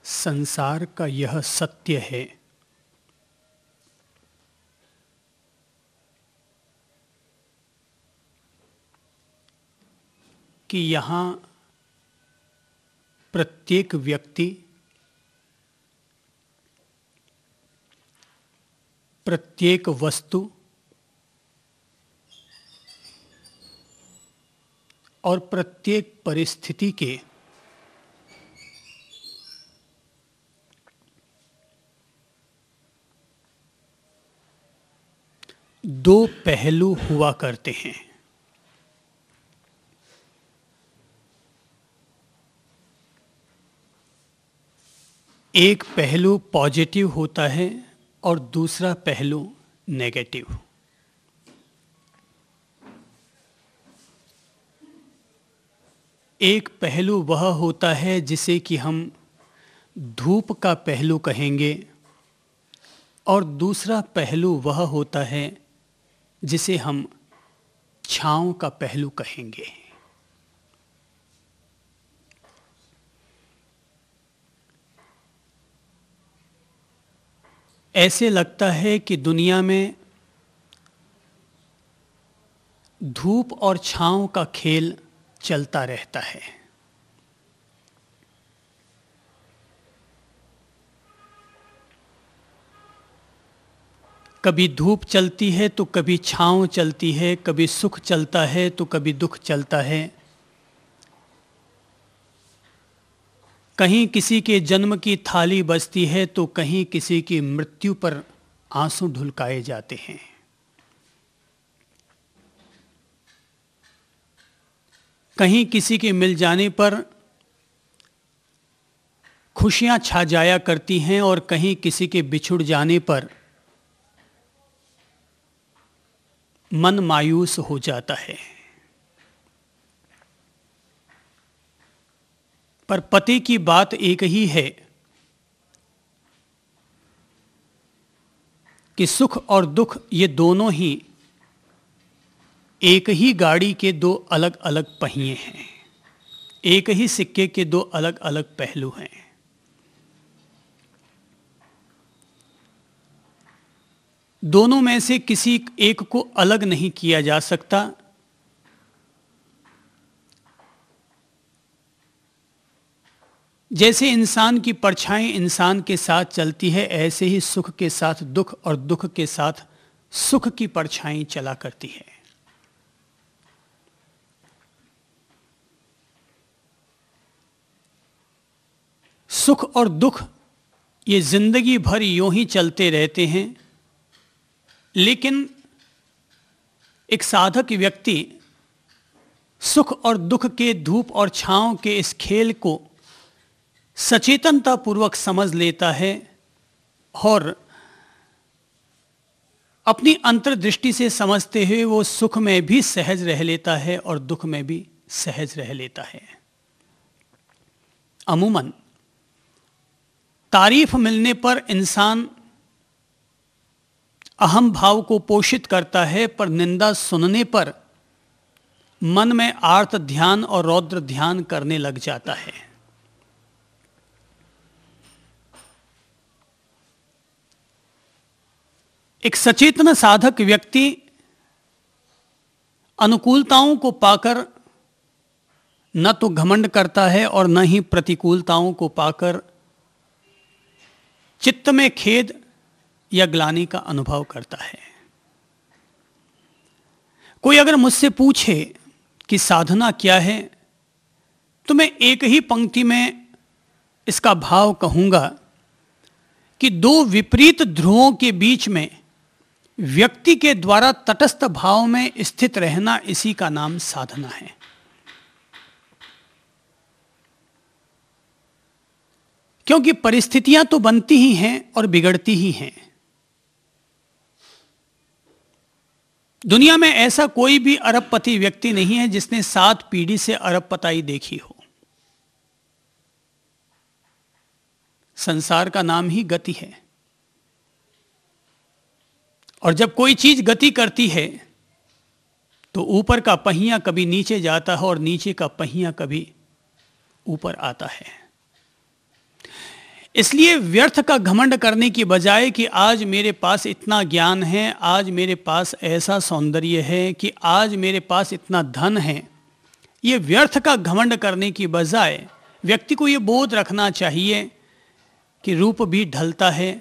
संसार का यह सत्य है कि यहाँ प्रत्येक व्यक्ति, प्रत्येक वस्तु और प्रत्येक परिस्थिति के दो पहलू हुआ करते हैं। एक पहलू पॉजिटिव होता है और दूसरा पहलू नेगेटिव। एक पहलू वह होता है जिसे कि हम धूप का पहलू कहेंगे और दूसरा पहलू वह होता है जिसे हम छांव का पहलू कहेंगे। ऐसे लगता है कि दुनिया में धूप और छांव का खेल चलता रहता है। कभी धूप चलती है तो कभी छांव चलती है, कभी सुख चलता है तो कभी दुख चलता है। कहीं किसी के जन्म की थाली बजती है तो कहीं किसी की मृत्यु पर आंसू ढुलकाए जाते हैं। कहीं किसी के मिल जाने पर खुशियां छा जाया करती हैं और कहीं किसी के बिछुड़ जाने पर मन मायूस हो जाता है। पर पते की बात एक ही है कि सुख और दुख ये दोनों ही एक ही गाड़ी के दो अलग अलग पहिए हैं, एक ही सिक्के के दो अलग अलग पहलू हैं। दोनों में से किसी एक को अलग नहीं किया जा सकता। जैसे इंसान की परछाई इंसान के साथ चलती है, ऐसे ही सुख के साथ दुख और दुख के साथ सुख की परछाई चला करती है। सुख और दुख ये जिंदगी भर यूं ही चलते रहते हैं, लेकिन एक साधक व्यक्ति सुख और दुख के, धूप और छांव के इस खेल को सचेतनता पूर्वक समझ लेता है और अपनी अंतर्दृष्टि से समझते हुए वो सुख में भी सहज रह लेता है और दुख में भी सहज रह लेता है। अमूमन तारीफ मिलने पर इंसान अहम भाव को पोषित करता है, पर निंदा सुनने पर मन में आर्त ध्यान और रौद्र ध्यान करने लग जाता है। एक सचेतन साधक व्यक्ति अनुकूलताओं को पाकर न तो घमंड करता है और न ही प्रतिकूलताओं को पाकर चित्त में खेद या ग्लानि का अनुभव करता है। कोई अगर मुझसे पूछे कि साधना क्या है, तो मैं एक ही पंक्ति में इसका भाव कहूंगा कि दो विपरीत ध्रुवों के बीच में व्यक्ति के द्वारा तटस्थ भाव में स्थित रहना, इसी का नाम साधना है। क्योंकि परिस्थितियां तो बनती ही हैं और बिगड़ती ही हैं। दुनिया में ऐसा कोई भी अरबपति व्यक्ति नहीं है जिसने 7 पीढ़ी से अरबपताई देखी हो। संसार का नाम ही गति है, और जब कोई चीज गति करती है तो ऊपर का पहिया कभी नीचे जाता है और नीचे का पहिया कभी ऊपर आता है। इसलिए व्यर्थ का घमंड करने की बजाय कि आज मेरे पास इतना ज्ञान है, आज मेरे पास ऐसा सौंदर्य है, कि आज मेरे पास इतना धन है, ये व्यर्थ का घमंड करने की बजाय व्यक्ति को ये बोध रखना चाहिए कि रूप भी ढलता है।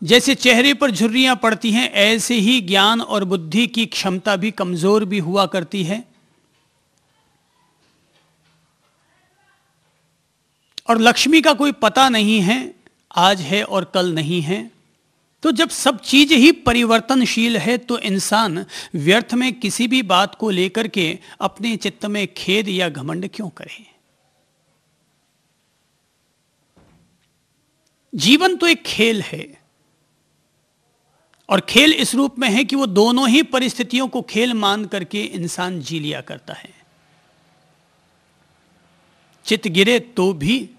जैसे चेहरे पर झुर्रियां पड़ती हैं, ऐसे ही ज्ञान और बुद्धि की क्षमता भी कमजोर भी हुआ करती है। और लक्ष्मी का कोई पता नहीं है, आज है और कल नहीं है। तो जब सब चीज ही परिवर्तनशील है तो इंसान व्यर्थ में किसी भी बात को लेकर के अपने चित्त में खेद या घमंड क्यों करे। जीवन तो एक खेल है, और खेल इस रूप में है कि वो दोनों ही परिस्थितियों को खेल मान करके इंसान जी लिया करता है। चित गिरे तो भी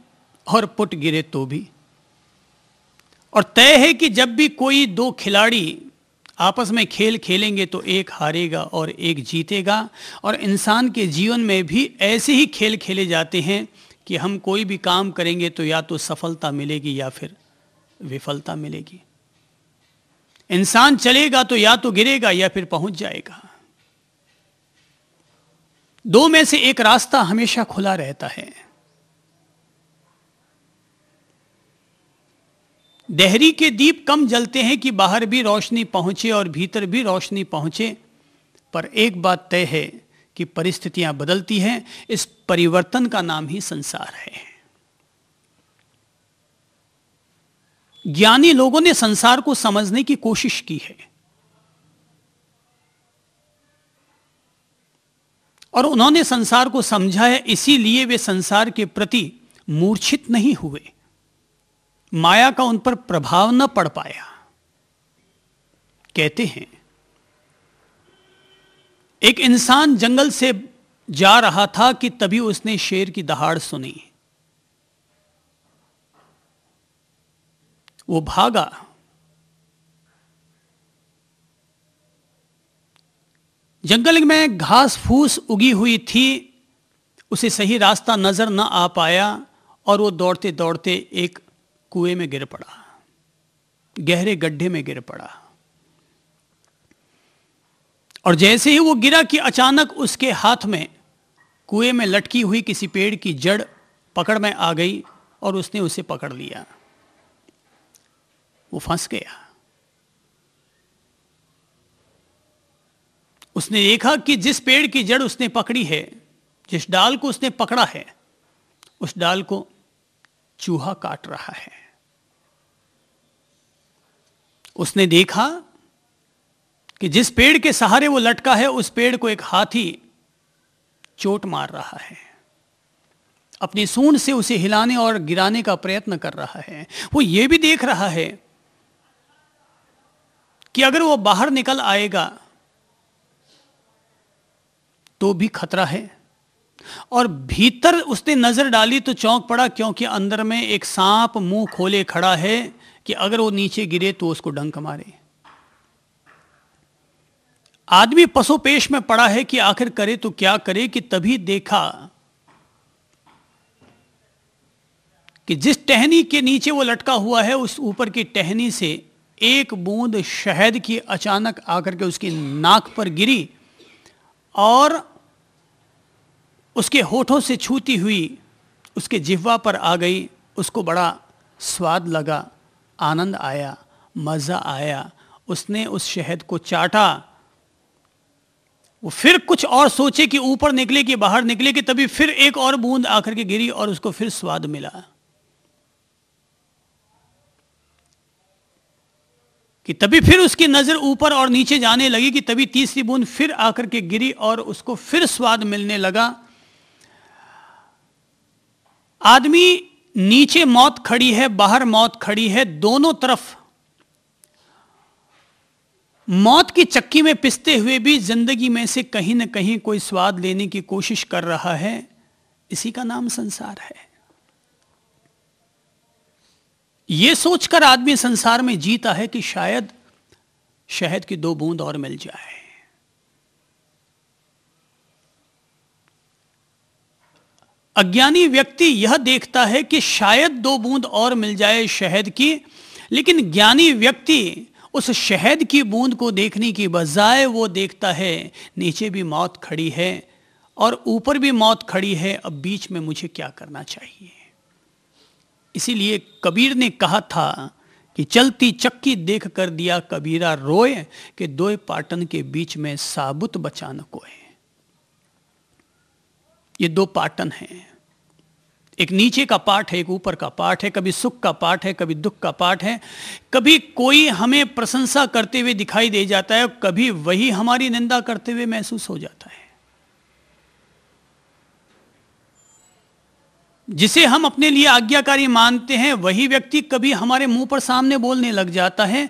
और पुट गिरे तो भी। और तय है कि जब भी कोई दो खिलाड़ी आपस में खेल खेलेंगे तो एक हारेगा और एक जीतेगा। और इंसान के जीवन में भी ऐसे ही खेल खेले जाते हैं कि हम कोई भी काम करेंगे तो या तो सफलता मिलेगी या फिर विफलता मिलेगी। इंसान चलेगा तो या तो गिरेगा या फिर पहुंच जाएगा। दो में से एक रास्ता हमेशा खुला रहता है। देहरी के दीप कम जलते हैं कि बाहर भी रोशनी पहुंचे और भीतर भी रोशनी पहुंचे, पर एक बात तय है कि परिस्थितियां बदलती हैं। इस परिवर्तन का नाम ही संसार है। ज्ञानी लोगों ने संसार को समझने की कोशिश की है, और उन्होंने संसार को समझा है, इसीलिए वे संसार के प्रति मूर्छित नहीं हुए। माया का उन पर प्रभाव न पड़ पाया। कहते हैं एक इंसान जंगल से जा रहा था कि तभी उसने शेर की दहाड़ सुनी। वो भागा। जंगल में घास फूस उगी हुई थी, उसे सही रास्ता नजर न आ पाया और वो दौड़ते दौड़ते एक कुएं में गिर पड़ा, गहरे गड्ढे में गिर पड़ा। और जैसे ही वो गिरा कि अचानक उसके हाथ में कुएं में लटकी हुई किसी पेड़ की जड़ पकड़ में आ गई और उसने उसे पकड़ लिया। वो फंस गया। उसने देखा कि जिस पेड़ की जड़ उसने पकड़ी है, जिस डाल को उसने पकड़ा है, उस डाल को चूहा काट रहा है। उसने देखा कि जिस पेड़ के सहारे वो लटका है, उस पेड़ को एक हाथी चोट मार रहा है, अपनी सूंड से उसे हिलाने और गिराने का प्रयत्न कर रहा है। वो ये भी देख रहा है कि अगर वो बाहर निकल आएगा तो भी खतरा है। और भीतर उसने नजर डाली तो चौंक पड़ा, क्योंकि अंदर में एक सांप मुंह खोले खड़ा है कि अगर वो नीचे गिरे तो उसको डंक मारे। आदमी पसोपेश में पड़ा है कि आखिर करे तो क्या करे, कि तभी देखा कि जिस टहनी के नीचे वो लटका हुआ है, उस ऊपर की टहनी से एक बूंद शहद की अचानक आकर के उसकी नाक पर गिरी और उसके होठों से छूती हुई उसके जिह्वा पर आ गई। उसको बड़ा स्वाद लगा, आनंद आया, मजा आया। उसने उस शहद को चाटा। वो फिर कुछ और सोचे कि ऊपर निकले कि बाहर निकले, कि तभी फिर एक और बूंद आकर के गिरी और उसको फिर स्वाद मिला। कि तभी फिर उसकी नजर ऊपर और नीचे जाने लगी, कि तभी तीसरी बूंद फिर आकर के गिरी और उसको फिर स्वाद मिलने लगा। आदमी नीचे मौत खड़ी है, बाहर मौत खड़ी है, दोनों तरफ मौत की चक्की में पिसते हुए भी जिंदगी में से कहीं ना कहीं कोई स्वाद लेने की कोशिश कर रहा है। इसी का नाम संसार है। यह सोचकर आदमी संसार में जीता है कि शायद शहद की दो बूंद और मिल जाए। अज्ञानी व्यक्ति यह देखता है कि शायद 2 बूंद और मिल जाए शहद की, लेकिन ज्ञानी व्यक्ति उस शहद की बूंद को देखने की बजाय वो देखता है नीचे भी मौत खड़ी है और ऊपर भी मौत खड़ी है, अब बीच में मुझे क्या करना चाहिए। इसीलिए कबीर ने कहा था कि चलती चक्की देख कर दिया कबीरा रोए, कि 2 पाटन के बीच में साबुत बचा न कोय। ये 2 पाटन हैं, एक नीचे का पाठ है, एक ऊपर का पाठ है, कभी सुख का पाठ है, कभी दुख का पाठ है। कभी कोई हमें प्रशंसा करते हुए दिखाई दे जाता है, कभी वही हमारी निंदा करते हुए महसूस हो जाता है। जिसे हम अपने लिए आज्ञाकारी मानते हैं वही व्यक्ति कभी हमारे मुंह पर सामने बोलने लग जाता है।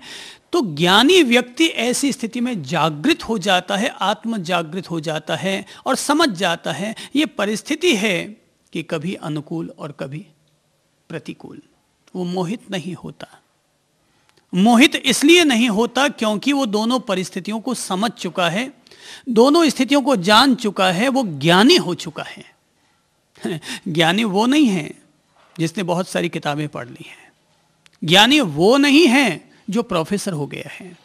तो ज्ञानी व्यक्ति ऐसी स्थिति में जागृत हो जाता है, आत्म जागृत हो जाता है और समझ जाता है ये परिस्थिति है कि कभी अनुकूल और कभी प्रतिकूल। वो मोहित नहीं होता। मोहित इसलिए नहीं होता क्योंकि वो दोनों परिस्थितियों को समझ चुका है, दोनों स्थितियों को जान चुका है, वो ज्ञानी हो चुका है। ज्ञानी वो नहीं है जिसने बहुत सारी किताबें पढ़ ली हैं। ज्ञानी वो नहीं है जो प्रोफेसर हो गया है।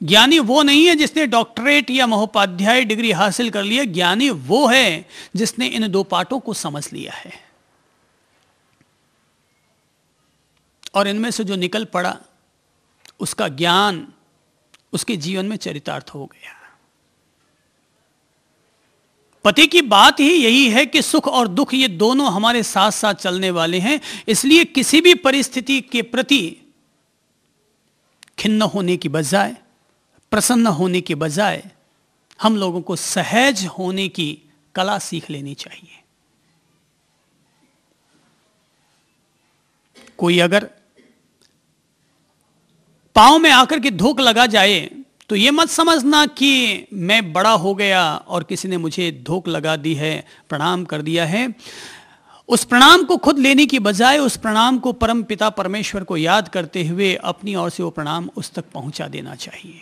ज्ञानी वो नहीं है जिसने डॉक्टरेट या महोपाध्याय डिग्री हासिल कर लिया। ज्ञानी वो है जिसने इन 2 पाठों को समझ लिया है और इनमें से जो निकल पड़ा उसका ज्ञान उसके जीवन में चरितार्थ हो गया। पति की बात ही यही है कि सुख और दुख ये दोनों हमारे साथ साथ चलने वाले हैं। इसलिए किसी भी परिस्थिति के प्रति खिन्न होने की बजाय, प्रसन्न होने के बजाय हम लोगों को सहज होने की कला सीख लेनी चाहिए। कोई अगर पांव में आकर के धोख लगा जाए तो ये मत समझना कि मैं बड़ा हो गया और किसी ने मुझे धोख लगा दी है, प्रणाम कर दिया है। उस प्रणाम को खुद लेने की बजाय उस प्रणाम को परम पिता परमेश्वर को याद करते हुए अपनी ओर से वो प्रणाम उस तक पहुंचा देना चाहिए।